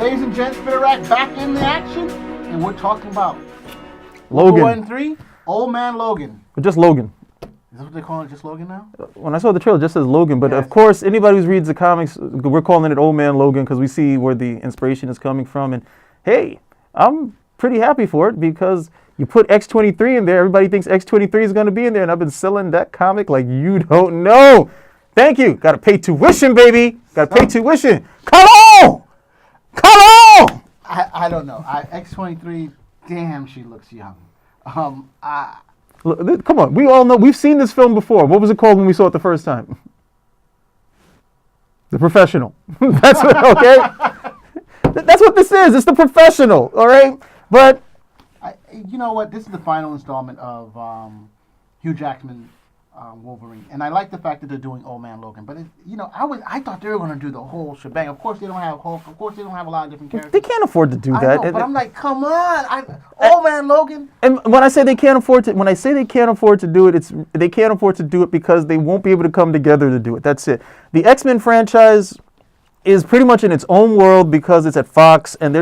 ladies and gents, Spitterack back in the action, and we're talking about Logan. 1 and 3, Old Man Logan. Just Logan. Is that what they call it, just Logan now? When I saw the trailer, it just says Logan. But Yes. of course, anybody who reads the comics, we're calling it Old Man Logan because we see where the inspiration is coming from. And hey, I'm pretty happy for it because you put X-23 in there. Everybody thinks X-23 is going to be in there, and I've been selling that comic like you don't know. Thank you. Got to pay tuition, baby. Got to pay tuition. Come on! Come on! I don't know. X-23, damn, she looks young. Look, come on. We all know. We've seen this film before. What was it called when we saw it the first time? The Professional. That's what, okay? That's what this is. It's The Professional, all right? But you know what? This is the final installment of Hugh Jackman Wolverine, and I like the fact that they're doing Old Man Logan. But I thought they were going to do the whole shebang. Of course, they don't have Hulk. Of course, they don't have a lot of different characters. they can't afford to do I that. know, but I'm like, come on, Old Man Logan. And when I say they can't afford to, when I say they can't afford to do it, they can't afford to do it because they won't be able to come together to do it. That's it. The X-Men franchise is pretty much in its own world because it's at Fox, and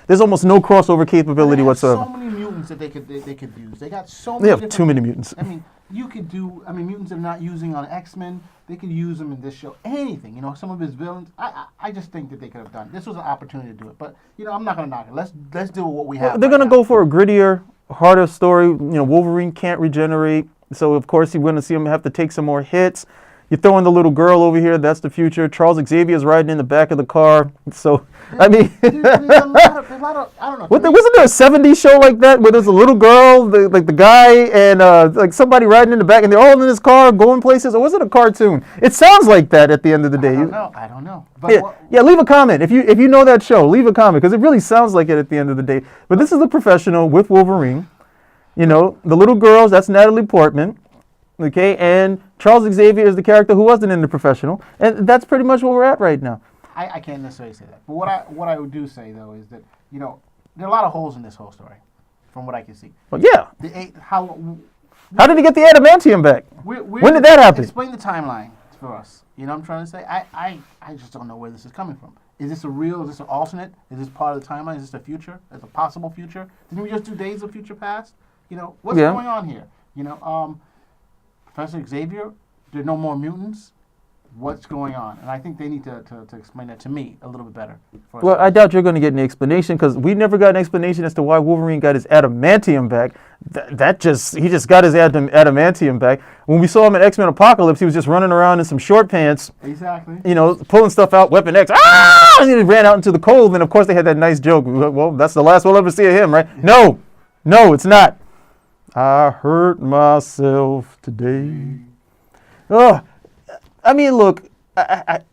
there's almost no crossover capability whatsoever. So many mutants that they could use. They got so many. They have too many mutants. I mean, you could do. I mean, mutants they're not using on X-Men. They could use them in this show. Anything. Some of his villains. I just think that they could have done. This was an opportunity to do it. But I'm not gonna knock it. Let's do what we have. Well, they're gonna go for a grittier, harder story. Wolverine can't regenerate, so of course you're gonna see him have to take some more hits. You throw in the little girl over here, that's the future. Charles Xavier's riding in the back of the car. So, I mean... there's a lot of, I don't know. Wasn't there a 70s show like that where there's a little girl, the guy, and like somebody riding in the back, and they're all in this car going places? Or was it a cartoon? It sounds like that at the end of the day. I don't know. But yeah, leave a comment. If you know that show, leave a comment, because it really sounds like it at the end of the day. But this is The Professional with Wolverine. The little girls, that's Natalie Portman. Okay, and Charles Xavier is the character who wasn't in The Professional, and that's pretty much where we're at right now. I can't necessarily say that, but what I do say though is that there are a lot of holes in this whole story, from what I can see. Well, yeah. How did he get the adamantium back? When did that happen? Explain the timeline for us. You know what I'm trying to say? I just don't know where this is coming from. Is this is this an alternate? Is this part of the timeline? Is this a future? Is it a possible future? Didn't we just do Days of Future Past? What's going on here? Professor Xavier, there are no more mutants. What's going on? And I think they need to explain that to me a little bit better. Well, I doubt you're going to get an explanation because we never got an explanation as to why Wolverine got his adamantium back. He just got his adamantium back. When we saw him in X-Men Apocalypse, he was just running around in some short pants. Exactly. Pulling stuff out, Weapon X. Ah! And he ran out into the cold. And of course, they had that nice joke. Well, that's the last we'll ever see of him, right? No, it's not. I hurt myself today. Oh, I mean, look,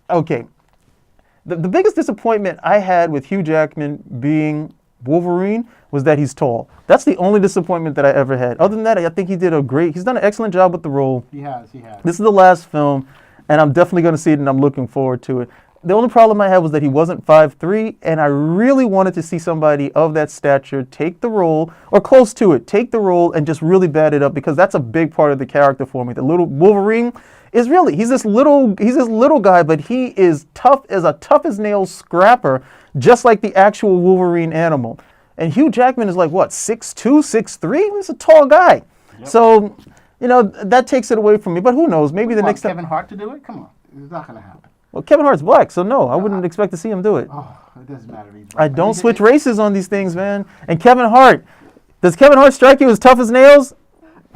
okay. The biggest disappointment I had with Hugh Jackman being Wolverine was that he's tall. That's the only disappointment that I ever had. Other than that, I think he's done an excellent job with the role. He has. This is the last film, and I'm definitely going to see it, and I'm looking forward to it. The only problem I had was that he wasn't 5'3", and I really wanted to see somebody of that stature take the role, or close to it, take the role and just really bat it up, because that's a big part of the character for me. The little Wolverine is really, he's this little guy, but he is tough as nails scrapper, just like the actual Wolverine animal. And Hugh Jackman is like, what, 6'2", 6'3"? He's a tall guy. Yep. So, that takes it away from me, but who knows? Maybe the next time. Kevin Hart to do it? Come on. It's not going to happen. Well, Kevin Hart's black, so no, I wouldn't expect to see him do it. Oh, it doesn't matter. I don't switch races on these things, man. And Kevin Hart, does Kevin Hart strike you as tough as nails?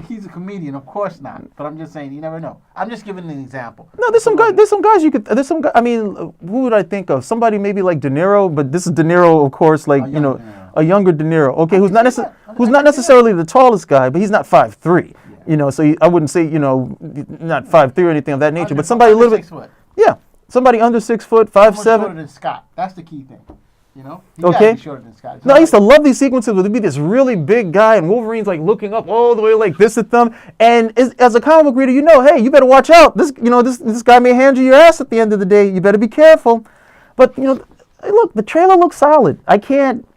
He's a comedian, of course not. But I'm just saying, you never know. I'm just giving an example. No, there's some guys you could. I mean, who would I think of? Somebody maybe like De Niro, but this is De Niro, of course, like a younger De Niro. Okay, who's not necessarily the tallest guy, but he's not 5'3". Yeah. So I wouldn't say not 5'3" or anything of that nature, but somebody a little bit. 6 foot. Yeah. Somebody under 6 foot, 5'7". Shorter than Scott. That's the key thing. He okay. Be shorter than Scott. No, I used to love these sequences where there'd be this really big guy and Wolverine's like looking up all the way like this at them. And as a comic book reader, hey, you better watch out. This guy may hand you your ass at the end of the day. You better be careful. But look, the trailer looks solid. I can't.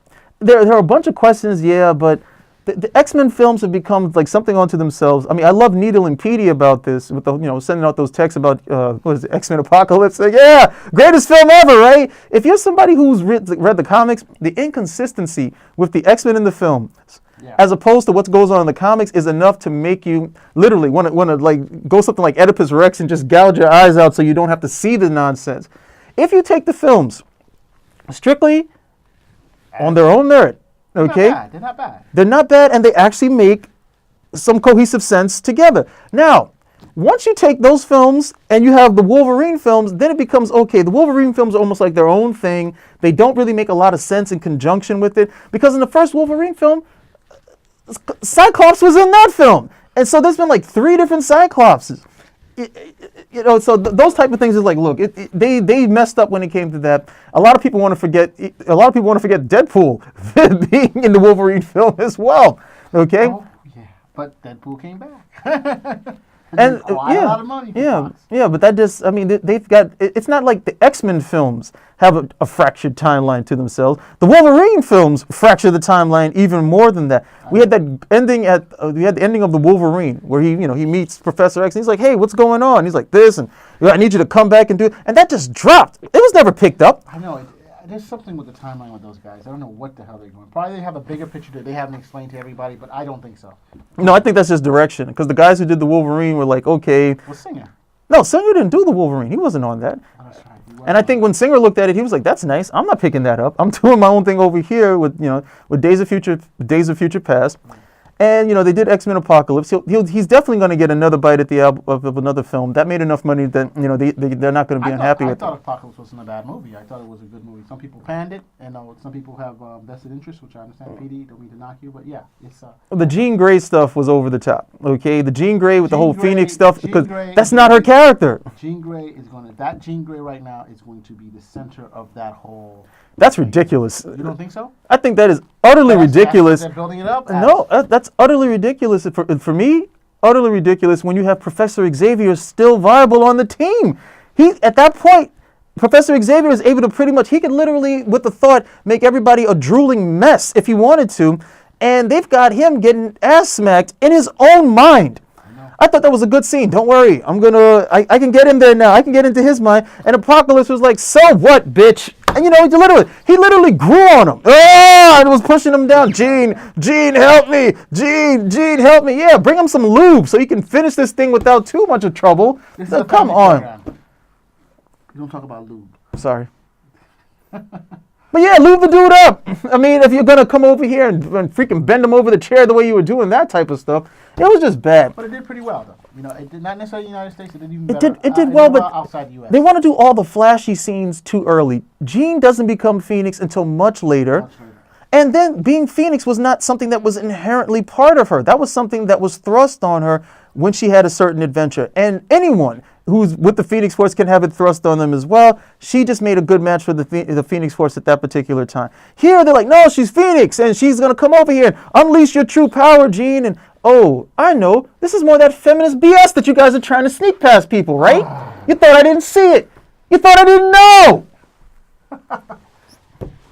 There are a bunch of questions, yeah, but the X-Men films have become like something unto themselves. I mean, I love Needle and Petey about this, with the, sending out those texts about what is it, X-Men Apocalypse. Like, yeah, greatest film ever, right? If you're somebody who's read the comics, the inconsistency with the X-Men in the film, as opposed to what goes on in the comics, is enough to make you literally want to like go something like Oedipus Rex and just gouge your eyes out so you don't have to see the nonsense. If you take the films strictly on their own merit, okay? They're not bad. They're not bad, and they actually make some cohesive sense together. Now, once you take those films and you have the Wolverine films, then it becomes okay. The Wolverine films are almost like their own thing. They don't really make a lot of sense in conjunction with it, because in the first Wolverine film, Cyclops was in that film. And so there's been like 3 different Cyclopses. So those type of things is like, look, they messed up when it came to that. A lot of people want to forget Deadpool being in the Wolverine film as well. Okay. Oh, yeah, but Deadpool came back. And a lot of money. But that just, I mean, they've got. It's not like the X-Men films have a fractured timeline to themselves. The Wolverine films fracture the timeline even more than that. We had that ending we had the ending of the Wolverine where he meets Professor X and he's like, hey, what's going on? He's like this, and I need you to come back and do it, and that just dropped. It was never picked up. I know. There's something with the timeline with those guys. I don't know what the hell they're doing. Probably they have a bigger picture that they haven't explained to everybody, but I don't think so. No, I think that's just direction, because the guys who did the Wolverine were like, okay. Well, Singer. No, Singer didn't do the Wolverine. He wasn't on that. Oh, that's right. And I think when Singer looked at it, he was like, that's nice. I'm not picking that up. I'm doing my own thing over here with Days of Future Past. And they did X-Men Apocalypse. He's definitely going to get another bite at the of another film. That made enough money that they're not going to be unhappy with it. I thought Apocalypse wasn't a bad movie. I thought it was a good movie. Some people panned it, and some people have vested interest, which I understand. PD, don't mean to knock you, but yeah, it's. The Jean Grey stuff was over the top. Okay, the Jean Grey with the whole Phoenix stuff, because that's not her character. Jean Grey right now is going to be the center of that whole. That's ridiculous. You don't think so? I think that is utterly ridiculous. They're building it up. No, that's utterly ridiculous. For me, utterly ridiculous when you have Professor Xavier still viable on the team. At that point, Professor Xavier is able to he could literally, with the thought, make everybody a drooling mess if he wanted to. And they've got him getting ass smacked in his own mind. I thought that was a good scene. Don't worry. I can get in there now. I can get into his mind. And Apocalypse was like, so what, bitch? And he literally grew on him. And was pushing him down. Gene, help me. Gene, help me. Yeah, bring him some lube so he can finish this thing without too much of trouble. Come on. You don't talk about lube. Sorry. But yeah, lube the dude up. I mean, if you're going to come over here and freaking bend him over the chair the way you were doing that type of stuff, it was just bad. But it did pretty well, though. It did not necessarily in the United States. It did even better. It did well, but outside the U.S. They want to do all the flashy scenes too early. Jean doesn't become Phoenix until much later. And then being Phoenix was not something that was inherently part of her. That was something that was thrust on her when she had a certain adventure. And anyone who's with the Phoenix Force can have it thrust on them as well. She just made a good match for the Phoenix Force at that particular time. Here, they're like, no, she's Phoenix, and she's going to come over here and unleash your true power, Jean. And, oh, I know, this is more that feminist BS that you guys are trying to sneak past people, right? You thought I didn't see it. You thought I didn't know.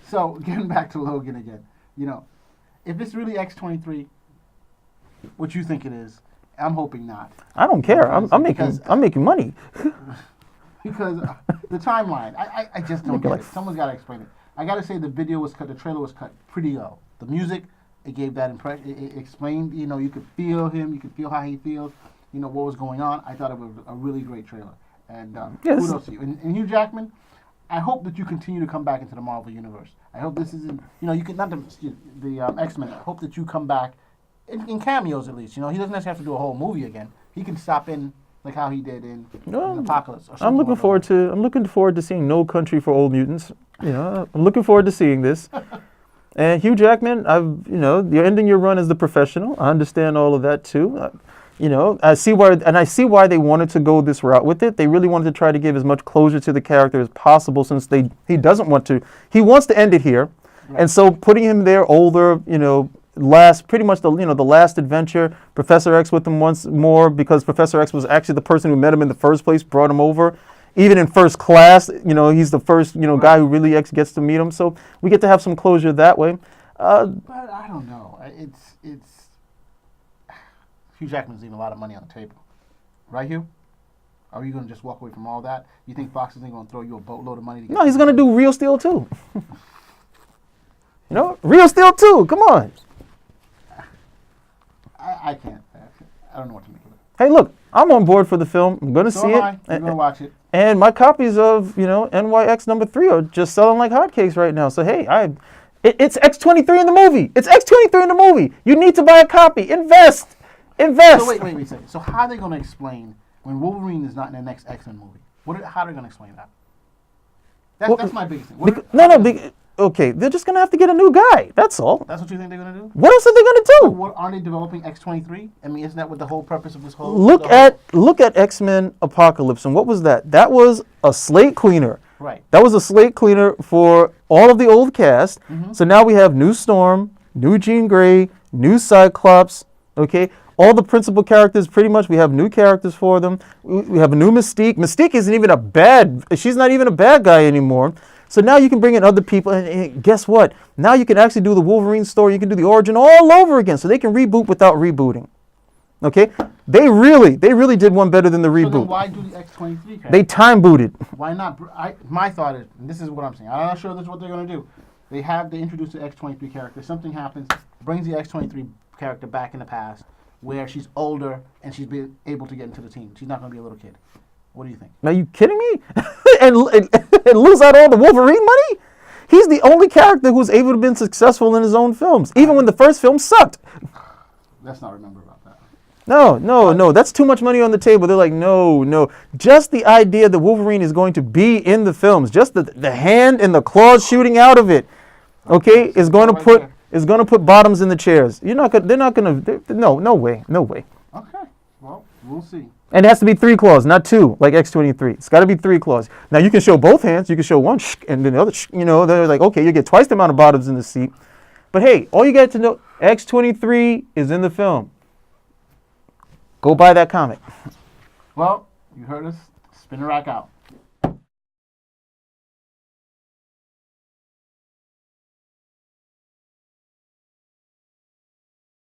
So, getting back to Logan again, if it's really X-23, what you think it is, I'm hoping not. I don't care. I'm making money. Because the timeline, I just don't get it. Someone's got to explain it. I got to say the trailer was cut pretty well. The music, it gave that impression. It explained, you could feel him. You could feel how he feels. What was going on. I thought it was a really great trailer. And kudos to you. And Hugh Jackman, I hope that you continue to come back into the Marvel Universe. I hope this isn't, you can, not the X-Men, I hope that you come back in cameos at least. He doesn't necessarily have to do a whole movie again. He can stop in like how he did in Apocalypse. Or I'm looking forward to seeing No Country for Old Mutants. I'm looking forward to seeing this. And Hugh Jackman, you're ending your run as the professional. I understand all of that too. I see why they wanted to go this route with it. They really wanted to try to give as much closure to the character as possible, since he doesn't want to. He wants to end it here, right. And so putting him there, older, pretty much the last adventure, Professor X with him once more, because Professor X was actually the person who met him in the first place, brought him over. Even in first class, he's the first, guy who really gets to meet him. So we get to have some closure that way. But I don't know. It's Hugh Jackman's leaving a lot of money on the table, right, Hugh? Are you going to just walk away from all that? You think Fox isn't going to throw you a boatload of money to get? No, he's going to do Real Steel 2. Real Steel 2. Come on. I can't. I don't know what to make of it. Hey, look, I'm on board for the film. I'm going to So see am it. I. I'm going to watch it. And my copies of, NYX number 3 are just selling like hotcakes right now. So, hey, it's X-23 in the movie. It's X-23 in the movie. You need to buy a copy. Invest. Invest. So wait a second. So how are they going to explain when Wolverine is not in the next X-Men movie? How are they going to explain that? That's my biggest thing. Okay, they're just going to have to get a new guy. That's all. That's what you think they're going to do? What else are they going to do? So aren't they developing X-23? I mean, isn't that what the whole purpose of this whole... Look at X-Men Apocalypse, and what was that? That was a slate cleaner. Right. That was a slate cleaner for all of the old cast. Mm-hmm. So now we have new Storm, new Jean Grey, new Cyclops, okay? All the principal characters, pretty much, we have new characters for them. We have a new Mystique. Mystique isn't even she's not even a bad guy anymore. So now you can bring in other people, and guess what? Now you can actually do the Wolverine story. You can do the origin all over again, so they can reboot without rebooting. Okay? They really did one better than the reboot. So then why do the X-23 character? They time booted. Why not? My thought is, and this is what I'm saying, I'm not sure this is what they're going to do. They introduce the X-23 character. Something happens, brings the X-23 character back in the past, where she's older and she's been able to get into the team. She's not going to be a little kid. What do you think? Are you kidding me? and lose out all the Wolverine money? He's the only character who's able to be successful in his own films, even when the first film sucked. Let's not remember about that. No. That's too much money on the table. They're like, no. Just the idea that Wolverine is going to be in the films, just the hand and the claws shooting out of it, okay, is going to put bottoms in the chairs. No way. Okay, well, we'll see. And it has to be 3 claws, not 2, like X-23. It's got to be 3 claws. Now, you can show both hands. You can show one, and then the other, they're like, okay, you get twice the amount of bottoms in the seat. But hey, all you got to know, X-23 is in the film. Go buy that comic. Well, you heard us. Spin a rack out.